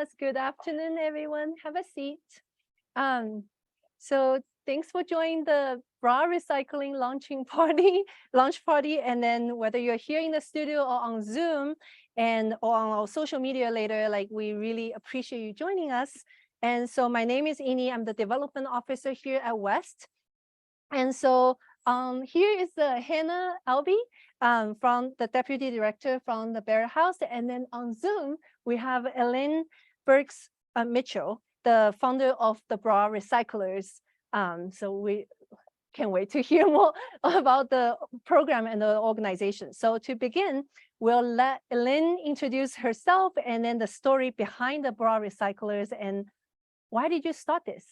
us. Good afternoon, everyone. Have a seat. So thanks for joining the bra recycling launch party. And then whether you're here in the studio or on Zoom or on our social media later, like we really appreciate you joining us. And so my name is Ini. I'm the development officer here at WESST. And so here is Hannah Albee from the deputy director from the Barrett House. And then on Zoom, we have Elaine Burks Mitchell, the founder of the Bra Recyclers. So we can't wait to hear more about the program and the organization. So to begin, we'll let Elaine introduce herself and then the story behind the Bra Recyclers and why did you start this?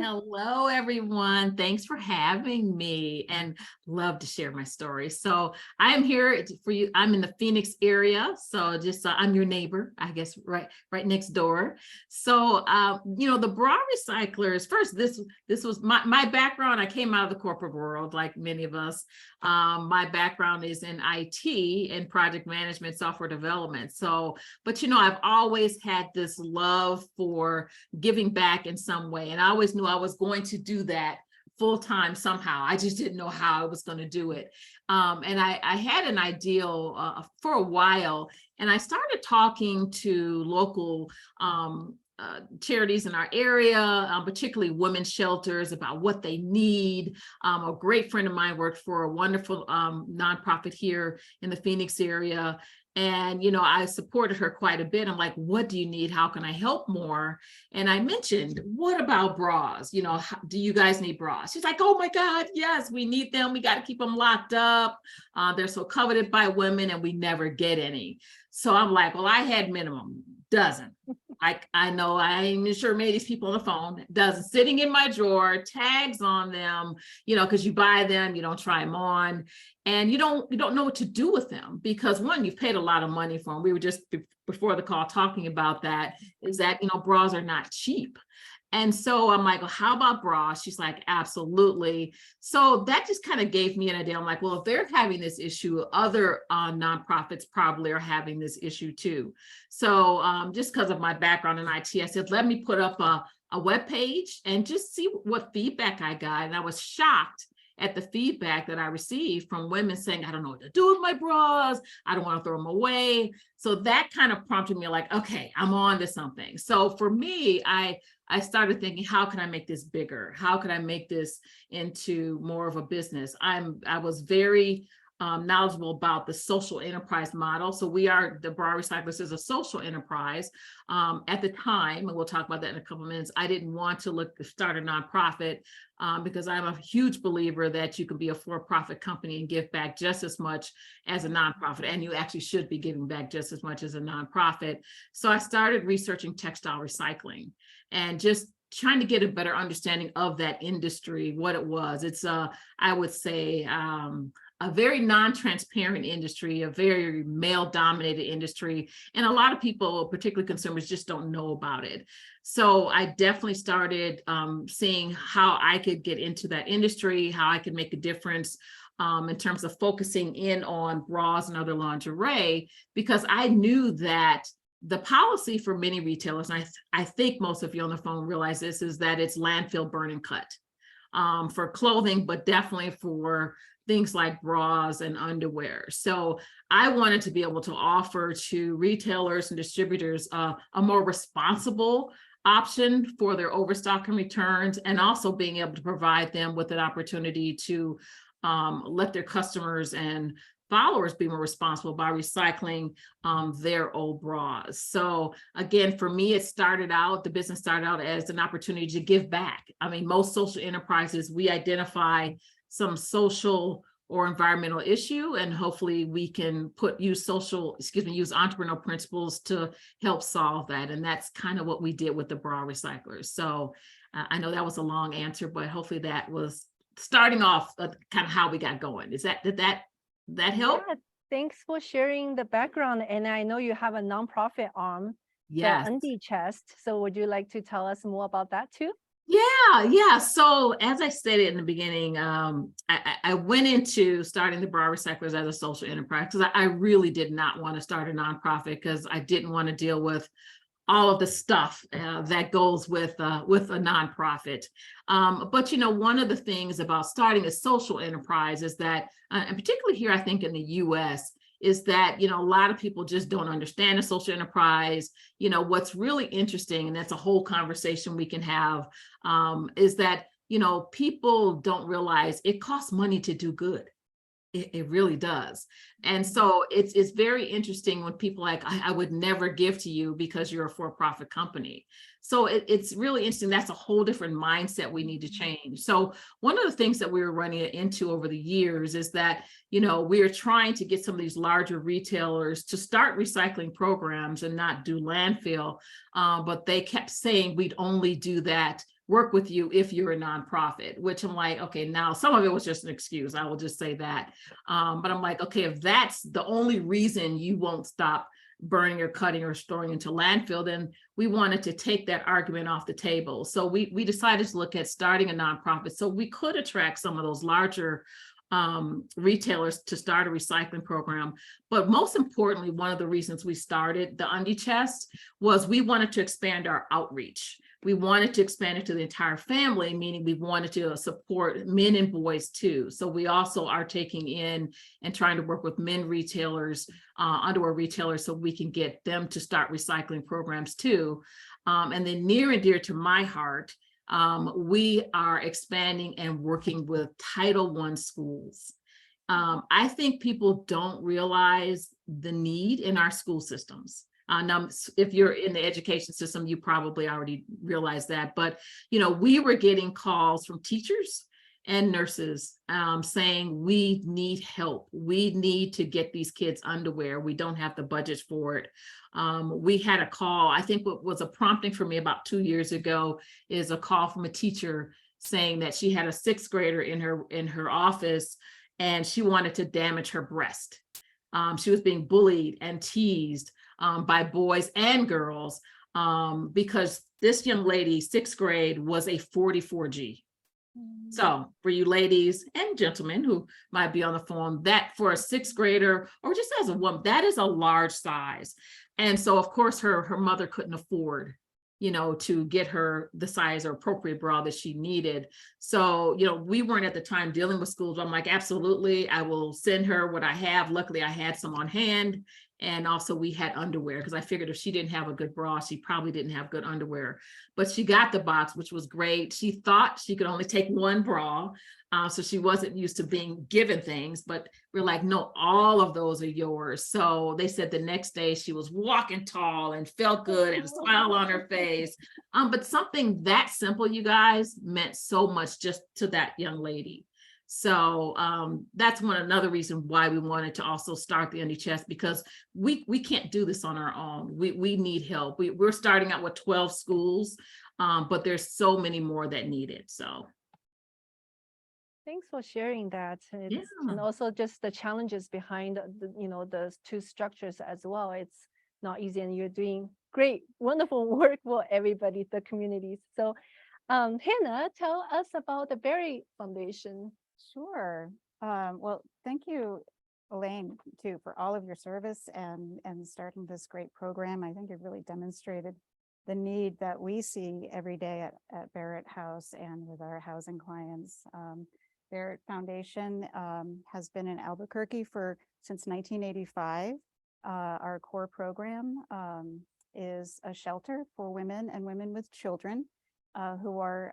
Hello, everyone. Thanks for having me and love to share my story. So I am here for you. I'm in the Phoenix area. So just I'm your neighbor, I guess, right next door. So, the Bra Recyclers, first, this was my background. I came out of the corporate world like many of us. My background is in IT and project management, software development. So, but I've always had this love for giving back in some way. And I always knew I was going to do that full time somehow. I just didn't know how I was going to do it. And I had an ideal for a while, and I started talking to local charities in our area, particularly women's shelters, about what they need. A great friend of mine worked for a wonderful nonprofit here in the Phoenix area. And, I supported her quite a bit. I'm like, what do you need? How can I help more? And I mentioned, what about bras? Do you guys need bras? She's like, oh my God, yes, we need them. We got to keep them locked up. They're so coveted by women and we never get any. So I'm like, well, I had minimum dozen. I know I ain't sure many of these people on the phone, dozen sitting in my drawer, tags on them, because you buy them, you don't try them on, and you don't know what to do with them because one, you've paid a lot of money for them. We were just before the call talking about that, is that, bras are not cheap. And so I'm like, well, how about bras? She's like, absolutely. So that just kind of gave me an idea. I'm like, well, if they're having this issue, other nonprofits probably are having this issue too. So just because of my background in IT, I said, let me put up a web page and just see what feedback I got. And I was shocked at the feedback that I received from women saying, I don't know what to do with my bras. I don't want to throw them away. So that kind of prompted me like, okay, I'm on to something. So for me, I started thinking, how can I make this bigger? How can I make this into more of a business? I was very knowledgeable about the social enterprise model. So the Bra Recyclers is a social enterprise. At the time, and we'll talk about that in a couple of minutes, I didn't want to start a nonprofit because I'm a huge believer that you can be a for-profit company and give back just as much as a nonprofit, and you actually should be giving back just as much as a nonprofit. So I started researching textile recycling and just trying to get a better understanding of that industry, what it was. It's I would say a very non-transparent industry, a very male-dominated industry, and a lot of people, particularly consumers, just don't know about it. So I definitely started seeing how I could get into that industry, how I could make a difference in terms of focusing in on bras and other lingerie, because I knew that the policy for many retailers, and I think most of you on the phone realize this, is that it's landfill, burn, and cut for clothing, but definitely for things like bras and underwear. So I wanted to be able to offer to retailers and distributors a more responsible option for their overstock and returns, and also being able to provide them with an opportunity to let their customers and followers be more responsible by recycling their old bras. So again, for me, the business started out as an opportunity to give back. I mean, most social enterprises, we identify some social or environmental issue, and hopefully we can use entrepreneurial principles to help solve that. And that's kind of what we did with the Bra Recyclers. So I know that was a long answer, but hopefully that was starting off kind of how we got going. Did that help? Yeah, thanks for sharing the background. And I know you have a nonprofit arm, Yes. the Undie Chest. So would you like to tell us more about that too? Yeah. So as I stated in the beginning, I went into starting the Bra Recyclers as a social enterprise because I really did not want to start a nonprofit because I didn't want to deal with all of the stuff that goes with a nonprofit. But one of the things about starting a social enterprise is that, and particularly here, I think in the U.S., is that a lot of people just don't understand a social enterprise. What's really interesting, and that's a whole conversation we can have, is that people don't realize it costs money to do good. It really does. And so it's very interesting when people like, I would never give to you because you're a for-profit company. So it's really interesting. That's a whole different mindset we need to change. So one of the things that we were running into over the years is that, we are trying to get some of these larger retailers to start recycling programs and not do landfill. But they kept saying we'd only do that, work with you if you're a nonprofit, which I'm like, okay, now some of it was just an excuse. I will just say that. But I'm like, okay, if that's the only reason you won't stop burning or cutting or storing into landfill, then we wanted to take that argument off the table. So we decided to look at starting a nonprofit so we could attract some of those larger retailers to start a recycling program. But most importantly, one of the reasons we started the Undie Chest was we wanted to expand our outreach. We wanted to expand it to the entire family, meaning we wanted to support men and boys too. So we also are taking in and trying to work with men retailers, underwear retailers, so we can get them to start recycling programs too. And then near and dear to my heart, we are expanding and working with Title I schools. I think people don't realize the need in our school systems. Now, if you're in the education system, you probably already realize that. But, we were getting calls from teachers and nurses saying, we need help. We need to get these kids underwear. We don't have the budget for it. We had a call, I think what was a prompting for me about 2 years ago is a call from a teacher saying that she had a sixth grader in her office and she wanted to damage her breast. She was being bullied and teased by boys and girls because this young lady, sixth grade, was a 44G. So for you ladies and gentlemen who might be on the phone, that for a sixth grader or just as a woman, that is a large size. And so of course her mother couldn't afford to get her the size or appropriate bra that she needed. So, we weren't at the time dealing with schools. I'm like, absolutely, I will send her what I have. Luckily, I had some on hand. And also we had underwear because I figured if she didn't have a good bra, she probably didn't have good underwear. But she got the box, which was great. She thought she could only take one bra. So she wasn't used to being given things, but we're like, no, all of those are yours. So they said the next day she was walking tall and felt good and a smile on her face. But something that simple, you guys, meant so much just to that young lady. So that's another reason why we wanted to also start the Undie Chest, because we can't do this on our own. We need help. We're starting out with 12 schools, but there's so many more that need it. So thanks for sharing that. And yeah. also just the challenges behind the two structures as well. It's not easy, and you're doing great, wonderful work for everybody, the communities. So Hannah, tell us about the Barrett Foundation. Sure. Well, thank you, Elaine, too, for all of your service and starting this great program. I think it really demonstrated the need that we see every day at Barrett House and with our housing clients. Barrett Foundation has been in Albuquerque since 1985. Our core program is a shelter for women and women with children who are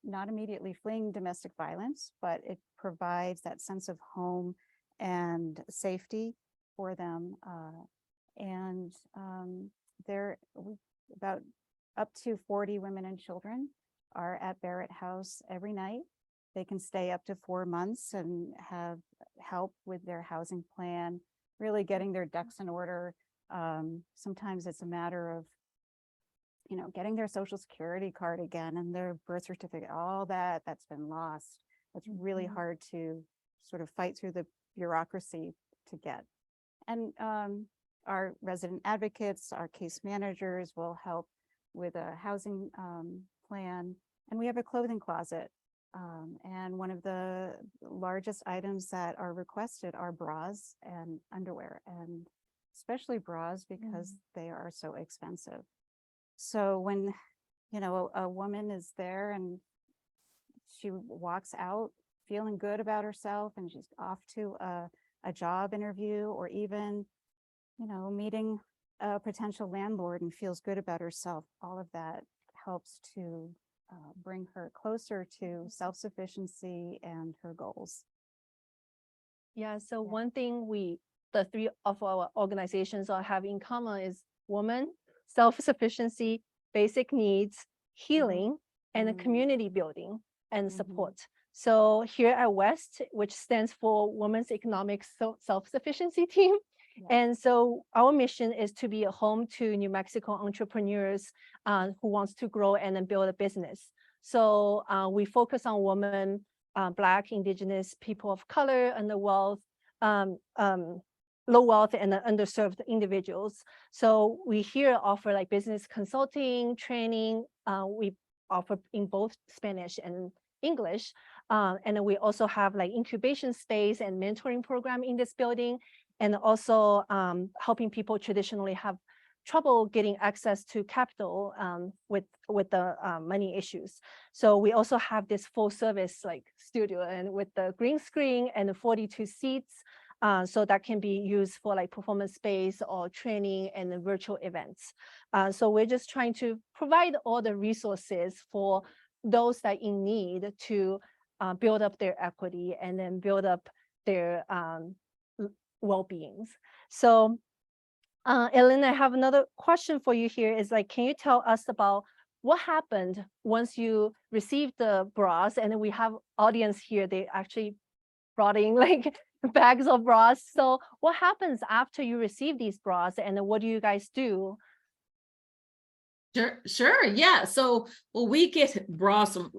not immediately fleeing domestic violence, but it provides that sense of home and safety for them. And there about up to 40 women and children are at Barrett House every night. They can stay up to 4 months and have help with their housing plan, really getting their ducks in order. Sometimes it's a matter of getting their social security card again and their birth certificate, all that's been lost. It's really hard to sort of fight through the bureaucracy to get. And our resident advocates, our case managers will help with a housing plan. And we have a clothing closet. And one of the largest items that are requested are bras and underwear, and especially bras because they are so expensive. So when, you know, a woman is there and she walks out feeling good about herself and she's off to a job interview, or even, you know, meeting a potential landlord and feels good about herself, all of that helps to bring her closer to self-sufficiency and her goals. Yeah, so one thing the three of our organizations all have in common is woman, self-sufficiency, basic needs, healing, and community building and support. So here at WEST, which stands for Women's Economic Self-Sufficiency Team. And so our mission is to be a home to New Mexico entrepreneurs who wants to grow and then build a business. So we focus on women, Black, Indigenous, people of color, underwealth, low wealth, and underserved individuals. So we here offer like business consulting, training. We offer in both Spanish and English. And then we also have like incubation space and mentoring program in this building, and also helping people traditionally have trouble getting access to capital with the money issues. So we also have this full service like studio, and with the green screen and the 42 seats, so that can be used for like performance space or training and virtual events. So we're just trying to provide all the resources for those that in need to build up their equity and then build up their well-beings. So Elaine, I have another question for you here is like, can you tell us about what happened once you received the bras? And then we have audience here, they actually brought in like bags of bras. So what happens after you receive these bras, and then what do you guys do? Sure. Yeah. So, well, we get bras from,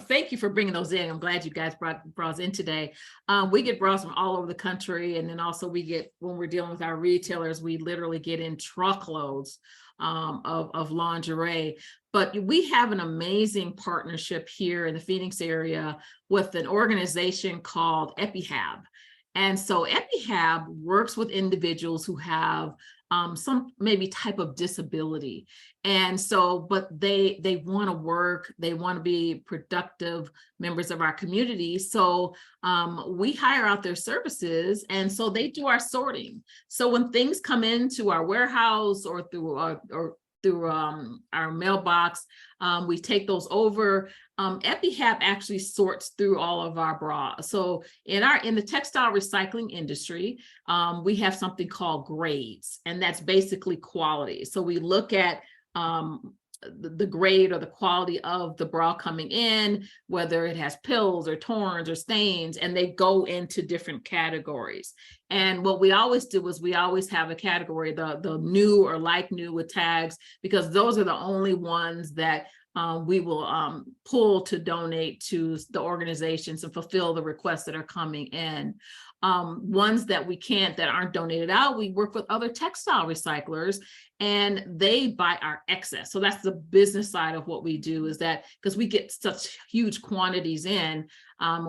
thank you for bringing those in. I'm glad you guys brought bras in today. We get bras from all over the country. And then also we get, when we're dealing with our retailers, we literally get in truckloads of lingerie. But we have an amazing partnership here in the Phoenix area with an organization called EpiHab. And so EpiHab works with individuals who have some maybe type of disability. And so, but they want to work, they want to be productive members of our community. So we hire out their services, and so they do our sorting. So when things come into our warehouse or through our mailbox, we take those over. EpiHab actually sorts through all of our bras. So in the textile recycling industry, we have something called grades, and that's basically quality. So we look at the grade or the quality of the bra coming in, whether it has pills or torns or stains, and they go into different categories. And what we always do is we always have a category, the new or like new with tags, because those are the only ones that we will pull to donate to the organizations and fulfill the requests that are coming in. Ones that we can't, that aren't donated out, we work with other textile recyclers and they buy our excess. So that's the business side of what we do, is that because we get such huge quantities in,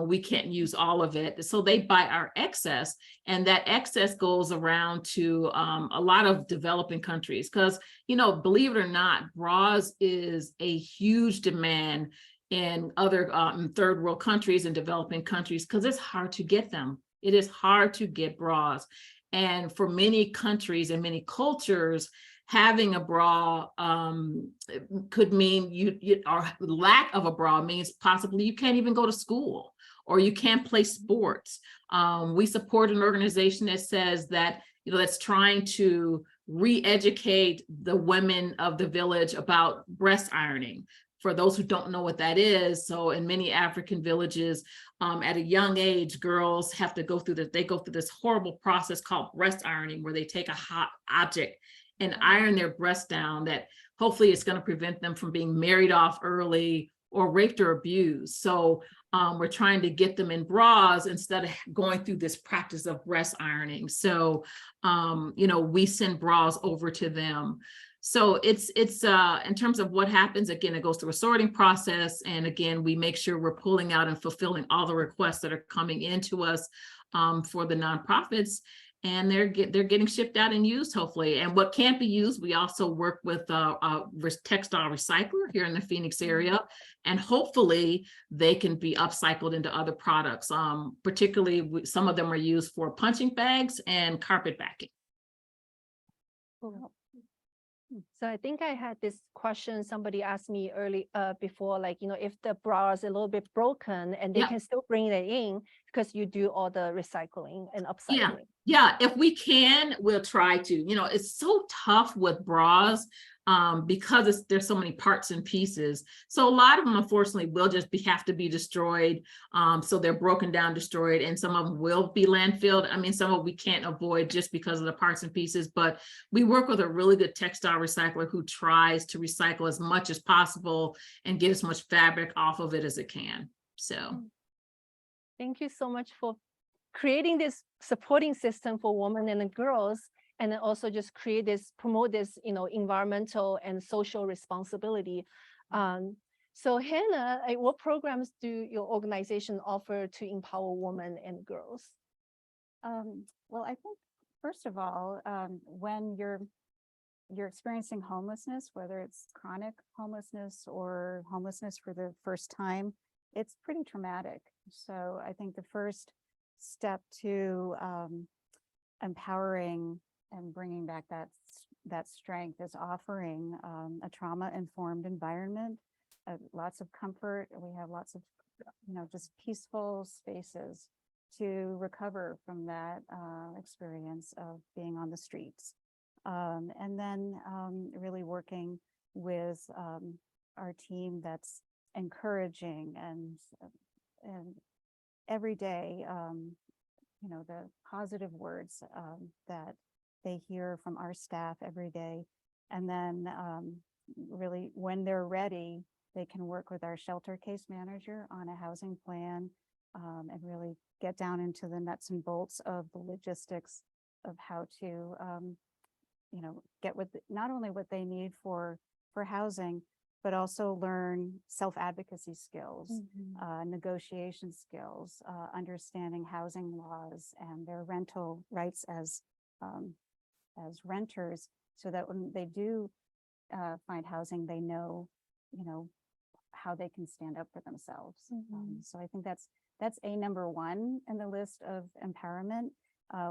we can't use all of it. So they buy our excess, and that excess goes around to a lot of developing countries. Because, you know, believe it or not, bras is a huge demand in other third world countries and developing countries, because it's hard to get them. It is hard to get bras. And for many countries and many cultures, having a bra could mean or lack of a bra means possibly you can't even go to school or you can't play sports. We support an organization that says that, you know, that's trying to re-educate the women of the village about breast ironing. For those who don't know what that is, so in many African villages, at a young age, girls have to go through this horrible process called breast ironing, where they take a hot object and iron their breast down, that hopefully it's going to prevent them from being married off early or raped or abused. So we're trying to get them in bras instead of going through this practice of breast ironing. So, you know, we send bras over to them. So it's in terms of what happens, again, it goes through a sorting process. And again, we make sure we're pulling out and fulfilling all the requests that are coming into us for the nonprofits. and they're getting shipped out and used, hopefully. And what can't be used, we also work with a textile recycler here in the Phoenix area, and hopefully they can be upcycled into other products. Particularly, some of them are used for punching bags and carpet backing. Cool. So I think I had this question somebody asked me before, like, if the bra is a little bit broken and they Yeah. can still bring it in because you do all the recycling and upcycling. Yeah, if we can, we'll try to. It's so tough with bras because there's so many parts and pieces. So a lot of them, unfortunately, will just have to be destroyed. So they're broken down, destroyed, and some of them will be landfilled. I mean, some of them we can't avoid just because of the parts and pieces, but we work with a really good textile recycler who tries to recycle as much as possible and get as much fabric off of it as it can. So thank you so much for creating this supporting system for women and girls, and then also just promote this, environmental and social responsibility. So Hannah, what programs do your organization offer to empower women and girls? Well, I think first of all, when you're experiencing homelessness, whether it's chronic homelessness or homelessness for the first time, it's pretty traumatic. So I think the first step to empowering and bringing back that strength is offering a trauma-informed environment, lots of comfort. We have lots of just peaceful spaces to recover from that experience of being on the streets, and then really working with our team that's encouraging and every day, the positive words that they hear from our staff every day. And then really when they're ready, they can work with our shelter case manager on a housing plan and really get down into the nuts and bolts of the logistics of how to, get not only what they need for housing, but also learn self-advocacy skills, negotiation skills, understanding housing laws and their rental rights as renters, so that when they do find housing, they know, how they can stand up for themselves. So I think that's number one in the list of empowerment.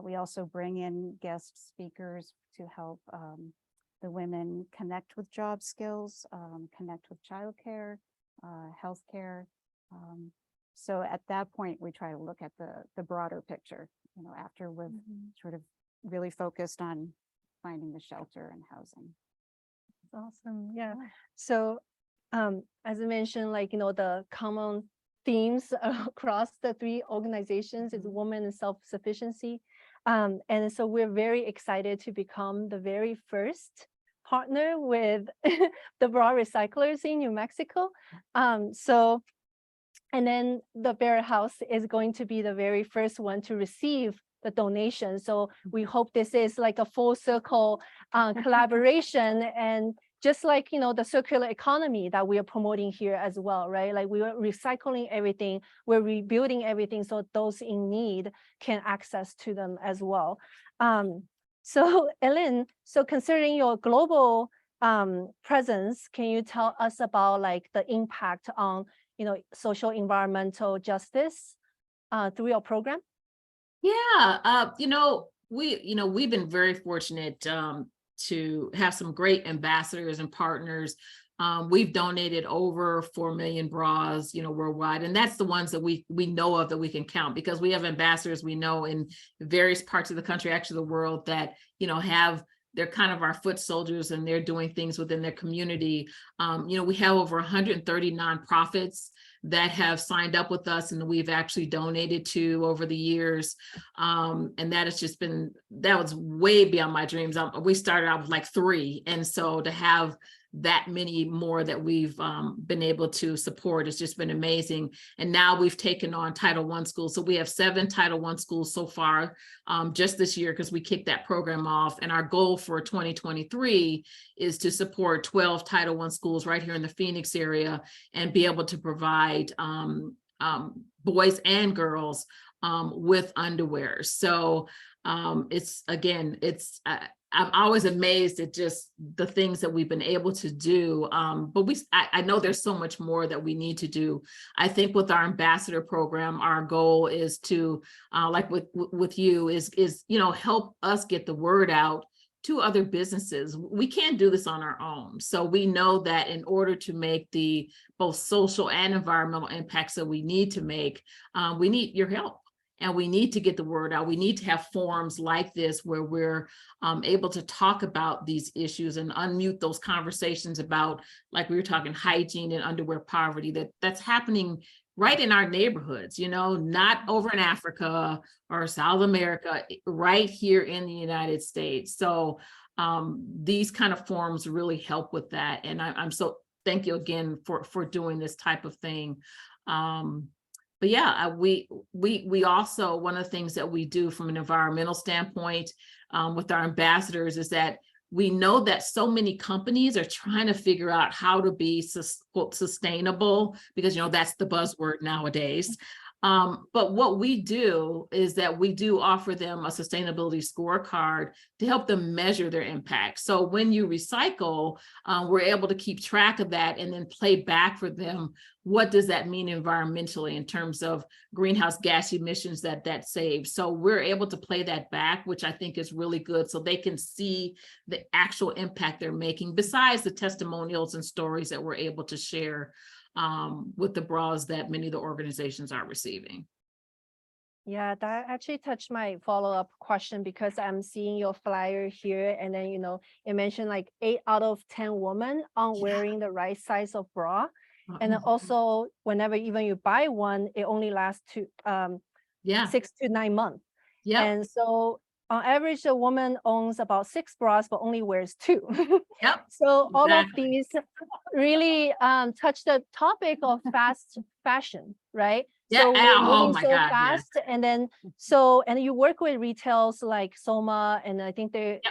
We also bring in guest speakers to help the women connect with job skills, connect with childcare, healthcare. So at that point, we try to look at the broader picture, after we've sort of really focused on finding the shelter and housing. Awesome. Yeah. So as I mentioned, the common themes across the three organizations is women and self-sufficiency. And so we're very excited to become the very first partner with the bra recyclers in New Mexico. And then the Barrett House is going to be the very first one to receive the donation. So we hope this is like a full circle collaboration, and just like, the circular economy that we are promoting here as well, right? Like we are recycling everything, we're rebuilding everything so those in need can access to them as well. So Elaine, so considering your global presence, can you tell us about like the impact on, social environmental justice through your program? Yeah, we've been very fortunate to have some great ambassadors and partners. We've donated over 4 million bras, worldwide, and that's the ones that we know of that we can count, because we have ambassadors we know in various parts of the country, actually the world, that they're kind of our foot soldiers, and they're doing things within their community. We have over 130 nonprofits that have signed up with us and we've actually donated to over the years. And that was way beyond my dreams. We started out with like 3. And so to have that many more that we've been able to support has just been amazing. And now we've taken on Title I schools. So we have 7 Title I schools so far just this year, because we kicked that program off. And our goal for 2023 is to support 12 Title I schools right here in the Phoenix area and be able to provide boys and girls with underwear. So It's again, I'm always amazed at just the things that we've been able to do. But I know there's so much more that we need to do. I think with our ambassador program, our goal is to, like with you, is help us get the word out to other businesses. We can't do this on our own. So we know that in order to make the both social and environmental impacts that we need to make, we need your help. And we need to get the word out. We need to have forums like this where we're able to talk about these issues and unmute those conversations about, like we were talking, hygiene and underwear poverty, that's happening right in our neighborhoods, not over in Africa or South America, right here in the United States. So these kind of forums really help with that. And I'm so thank you again for doing this type of thing. But yeah, we also, one of the things that we do from an environmental standpoint with our ambassadors is that we know that so many companies are trying to figure out how to be sustainable, because that's the buzzword nowadays. But what we do is that we do offer them a sustainability scorecard to help them measure their impact. So when you recycle, we're able to keep track of that and then play back for them. What does that mean environmentally in terms of greenhouse gas emissions that saves? So we're able to play that back, which I think is really good, so they can see the actual impact they're making, besides the testimonials and stories that we're able to share with the bras that many of the organizations are receiving. Yeah, that actually touched my follow-up question, because I'm seeing your flyer here, and then it mentioned like 8 out of 10 women aren't wearing the right size of bra. And then also, whenever even you buy one, it only lasts 6 to 9 months. Yeah. And so on average, a woman owns about 6 bras, but only wears 2. Yep. So all of these really touch the topic of fast fashion, right? Yeah. So we're Oh moving my so God, fast, yes. and then and you work with retails like Soma, and I think they're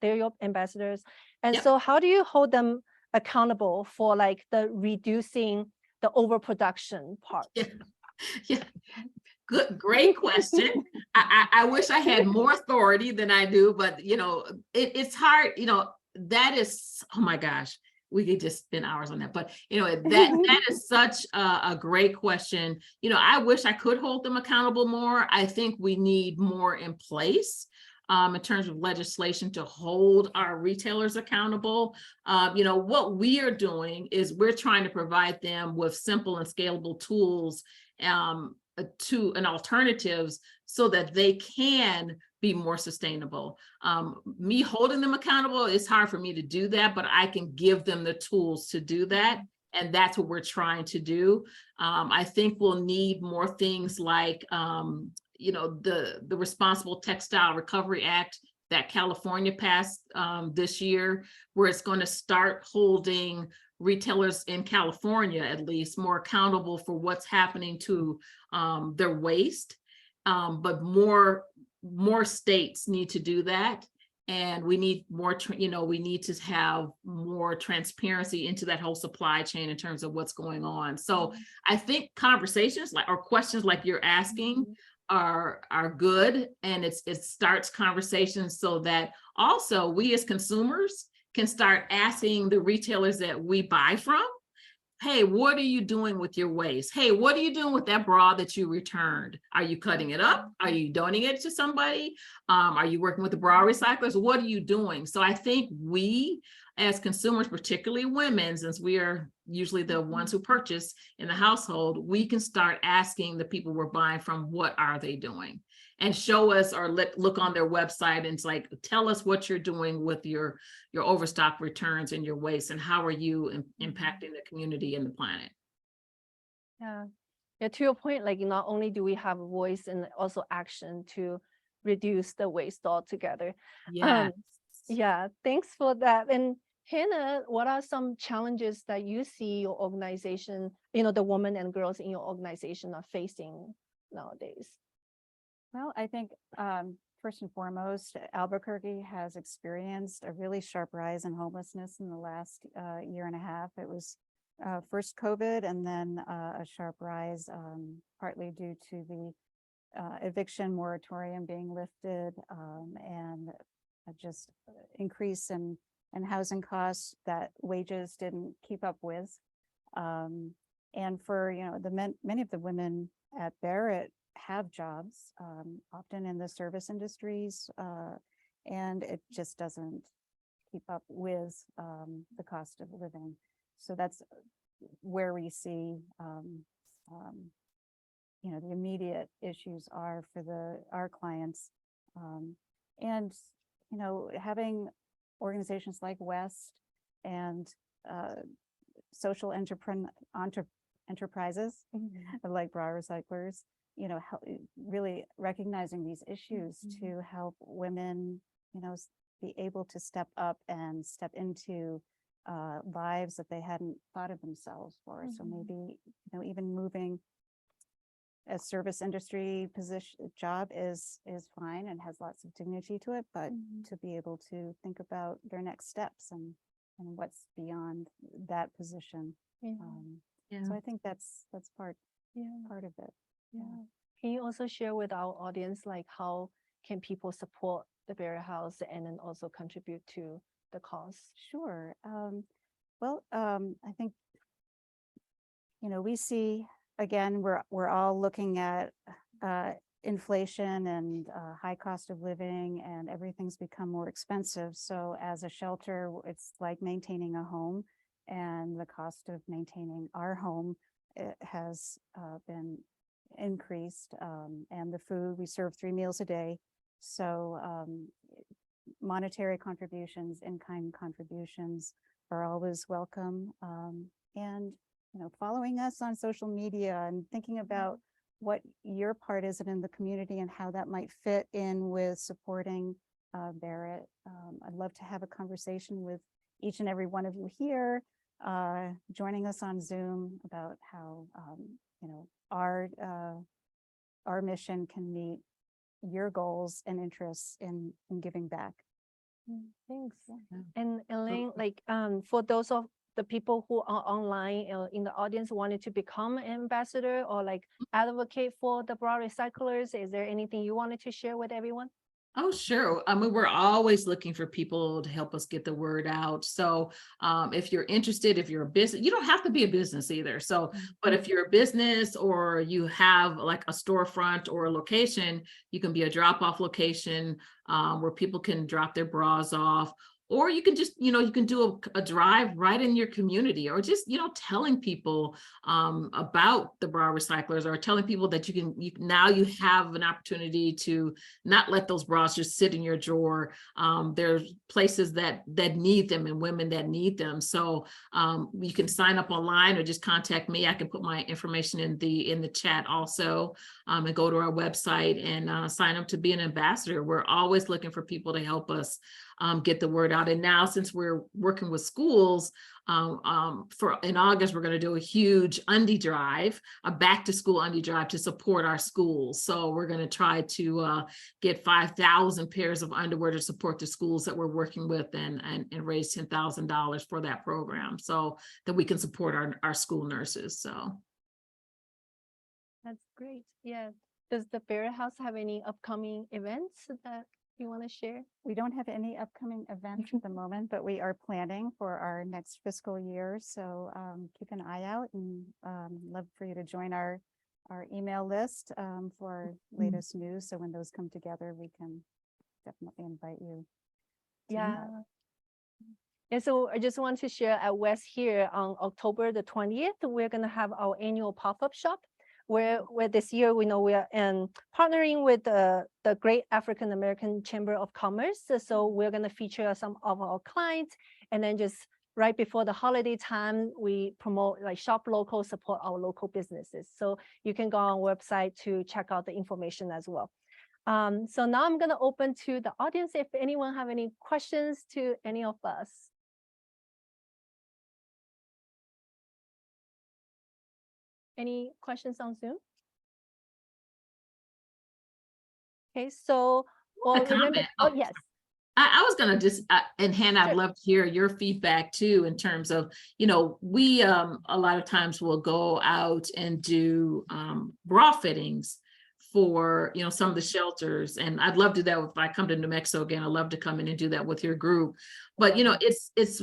your ambassadors. And Yep. so how do you hold them accountable for like the reducing the overproduction part? Yeah. Good, great question. I wish I had more authority than I do, but it's hard. That is, oh my gosh, we could just spend hours on that. But that is such a great question. I wish I could hold them accountable more. I think we need more in place in terms of legislation to hold our retailers accountable. What we are doing is we're trying to provide them with simple and scalable tools and alternatives so that they can be more sustainable. Me holding them accountable, it's hard for me to do that, but I can give them the tools to do that. And that's what we're trying to do. I think we'll need more things like, the Responsible Textile Recovery Act that California passed this year, where it's going to start holding retailers in California, at least, more accountable for what's happening to their waste. But more states need to do that. And we need more, we need to have more transparency into that whole supply chain in terms of what's going on. So I think conversations or questions like you're asking are good, and it starts conversations so that also we as consumers can start asking the retailers that we buy from, hey, what are you doing with your waste? Hey, what are you doing with that bra that you returned? Are you cutting it up? Are you donating it to somebody? Are you working with the bra recyclers? What are you doing? So I think we as consumers, particularly women, since we are usually the ones who purchase in the household, we can start asking the people we're buying from, what are they doing? And show us, or look on their website and it's like, tell us what you're doing with your overstock returns and your waste, and how are you impacting the community and the planet? Yeah, to your point, like not only do we have a voice and also action to reduce the waste altogether. Yeah. Yeah, thanks for that. And Hannah, what are some challenges that you see your organization, the women and girls in your organization are facing nowadays? Well, I think first and foremost, Albuquerque has experienced a really sharp rise in homelessness in the last year and a half. It was first COVID, and then a sharp rise, partly due to the eviction moratorium being lifted, and just increase in housing costs that wages didn't keep up with. And for, many of the women at Barrett have jobs, often in the service industries, and it just doesn't keep up with the cost of living. So that's where we see, the immediate issues are for our clients. And, having organizations like WESST and social enterprises like bra recyclers, really recognizing these issues to help women, be able to step up and step into lives that they hadn't thought of themselves for. So maybe, even moving a service industry job is fine and has lots of dignity to it, but to be able to think about their next steps and what's beyond that position. So I think that's part of it. Can you also share with our audience, like, how can people support the Barrett House and then also contribute to the cause? Sure. Well, I think, we see, again, we're all looking at inflation and high cost of living, and everything's become more expensive. So as a shelter, it's like maintaining a home, and the cost of maintaining our home has been increased. And the food, we serve 3 meals a day. So monetary contributions, in-kind contributions are always welcome. And following us on social media and thinking about what your part is in the community and how that might fit in with supporting Barrett. I'd love to have a conversation with each and every one of you here, joining us on Zoom about how our mission can meet your goals and interests in giving back. Thanks. And Elaine, like, for those of the people who are online in the audience wanted to become an ambassador or like advocate for the bra recyclers, is there anything you wanted to share with everyone? Oh, sure. I mean, we're always looking for people to help us get the word out. So if you're interested, if you're a business, you don't have to be a business either. So, but if you're a business or you have like a storefront or a location, you can be a drop-off location where people can drop their bras off. Or you can just, you can do a drive right in your community, or just, telling people about the bra recyclers, or telling people that now you have an opportunity to not let those bras just sit in your drawer. There's places that need them and women that need them. So you can sign up online or just contact me. I can put my information in the chat also, and go to our website and sign up to be an ambassador. We're always looking for people to help us get the word out. And now, since we're working with schools, in August, we're going to do a huge undie drive, a back to school undie drive to support our schools. So we're going to try to get 5,000 pairs of underwear to support the schools that we're working with, and raise $10,000 for that program so that we can support our school nurses. So that's great. Yeah. Does the Barrett House have any upcoming events that you want to share? We don't have any upcoming events at the moment, but we are planning for our next fiscal year. So keep an eye out, and love for you to join our email list for latest news. So when those come together, we can definitely invite you. Yeah. And so I just want to share at WESST here on October the 20th, we're going to have our annual pop-up shop, where this year we know we are partnering with the Great African American Chamber of Commerce. So we're going to feature some of our clients, and then just right before the holiday time, we promote like shop local, support our local businesses. So you can go on our website to check out the information as well. So now I'm going to open to the audience if anyone have any questions to any of us. Any questions on Zoom? Okay, so well, remember, oh yes. I was going to just, and Hannah, I'd love to hear your feedback too, in terms of, we a lot of times will go out and do bra fittings for, you know, some of the shelters. And I'd love to do that if I come to New Mexico again. I'd love to come in and do that with your group. But, you know, it's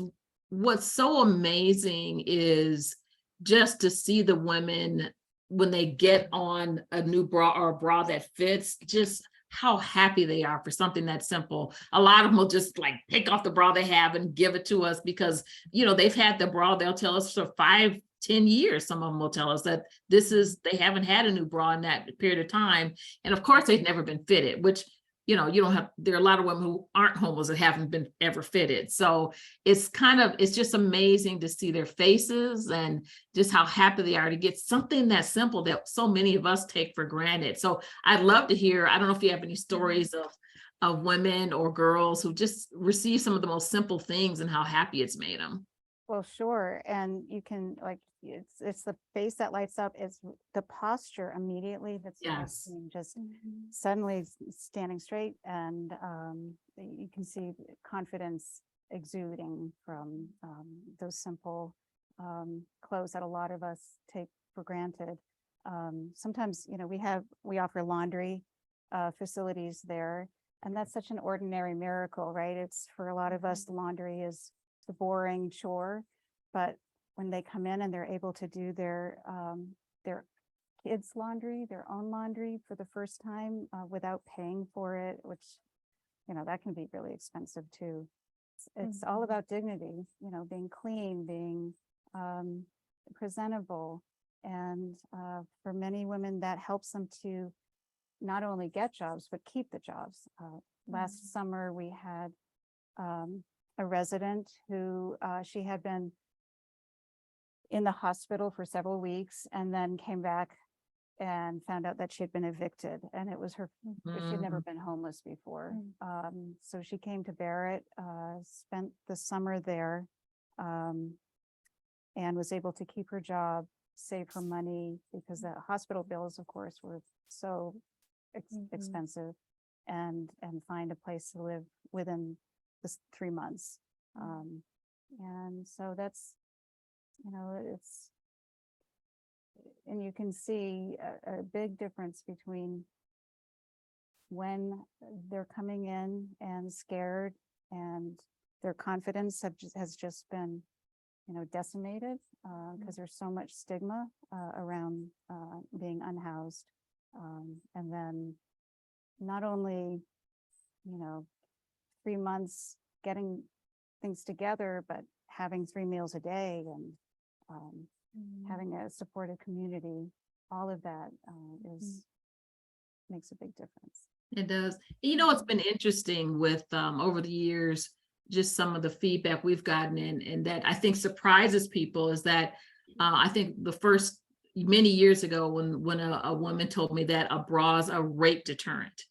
what's so amazing is just to see the women when they get on a new bra or a bra that fits, just how happy they are for something that simple. A lot of them will just like take off the bra they have and give it to us because, you know, they've had the bra, they'll tell us for 5-10 years. Some of them will tell us that they haven't had a new bra in that period of time. And of course they've never been fitted, which, you know, there are a lot of women who aren't homeless that haven't been ever fitted. So it's just amazing to see their faces and just how happy they are to get something that simple that so many of us take for granted. So I'd love to hear, I don't know if you have any stories of women or girls who just receive some of the most simple things and how happy it's made them. Well, sure. And you can like, it's the face that lights up. It's the posture immediately. That's Yes. just suddenly standing straight, and you can see confidence exuding from those simple clothes that a lot of us take for granted. Sometimes, you know, we offer laundry facilities there, and that's such an ordinary miracle, right? It's for a lot of us, laundry is the boring chore, but when they come in and they're able to do their kids' laundry, their own laundry for the first time without paying for it, which, you know, that can be really expensive too. It's all about dignity, you know, being clean, being presentable. And for many women, that helps them to not only get jobs, but keep the jobs. Last summer, we had a resident who she had been in the hospital for several weeks and then came back and found out that she had been evicted, and it was she'd never been homeless before. So she came to Barrett, spent the summer there, and was able to keep her job, save her money, because the hospital bills, of course, were so expensive, and find a place to live within this 3 months. And so that's, you know, and you can see a big difference between when they're coming in and scared and their confidence has just been, you know, decimated because there's so much stigma around being unhoused. And then not only, you know, 3 months getting things together, but having 3 meals a day and having a supportive community, all of that makes a big difference. It does. You know, it's been interesting with over the years, just some of the feedback we've gotten and that I think surprises people is that I think the first many years ago when a woman told me that a bra is a rape deterrent.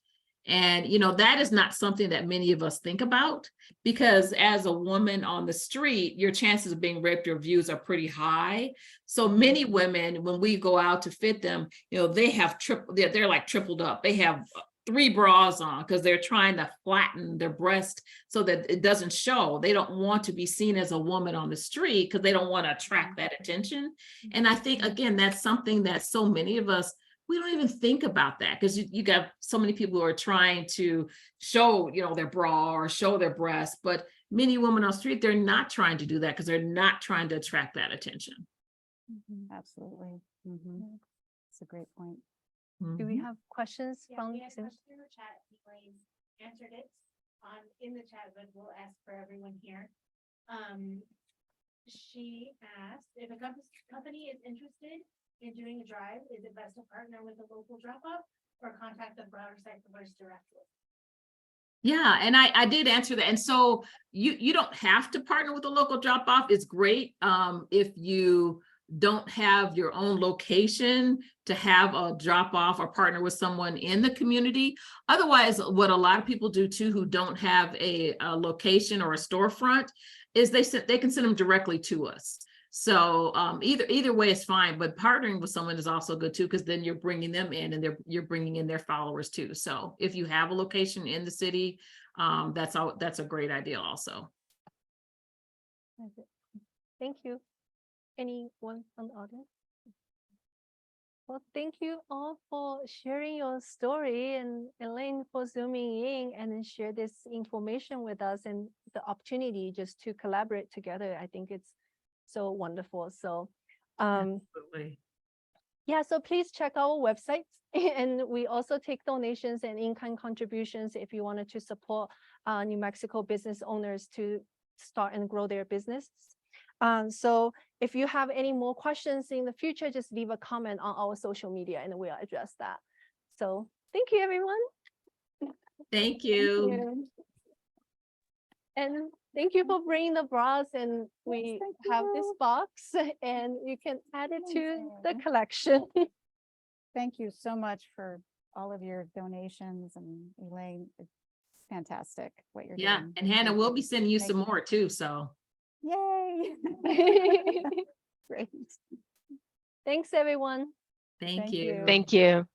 And, you know, that is not something that many of us think about, because as a woman on the street, your chances of being raped or abused are pretty high. So many women, when we go out to fit them, you know, they have they're like tripled up. They have 3 bras on because they're trying to flatten their breast so that it doesn't show. They don't want to be seen as a woman on the street because they don't want to attract that attention. And I think, again, that's something that so many of us, we don't even think about that, because you got so many people who are trying to show, you know, their bra or show their breast, but many women on the street, they're not trying to do that because they're not trying to attract that attention. Absolutely. It's a great point. Do we have questions Yeah, from we had a question in the chat. Elaine answered it in the chat, but we'll ask for everyone here. She asked if a company is interested in doing a drive, is it best to partner with a local drop-off or contact the broader site providers directly? Yeah, and I did answer that. And so you don't have to partner with a local drop-off. It's great if you don't have your own location to have a drop-off or partner with someone in the community. Otherwise, what a lot of people do too, who don't have a location or a storefront, is they can send them directly to us. So either way is fine, but partnering with someone is also good too, because then you're bringing them in and you're bringing in their followers too. So if you have a location in the city, that's a great idea also. Thank you. Anyone from the audience? Well, thank you all for sharing your story, and Elaine for zooming in and then share this information with us, and the opportunity just to collaborate together. I think it's so wonderful. So Absolutely. yeah, so please check our website. And we also take donations and in-kind contributions if you wanted to support New Mexico business owners to start and grow their business. So if you have any more questions in the future, just leave a comment on our social media and we'll address that. So thank you, everyone. Thank you. you. And thank you for bringing the bras, and we thank have this you. box and you can add it to the Amazing. collection. Thank you so much for all of your donations, and Elaine, it's fantastic what you're Yeah, doing. and Hannah, Thank we'll you. be sending you some Thank more too, so. Yay. Great. Thanks, everyone. Thank Thank you. you. Thank you.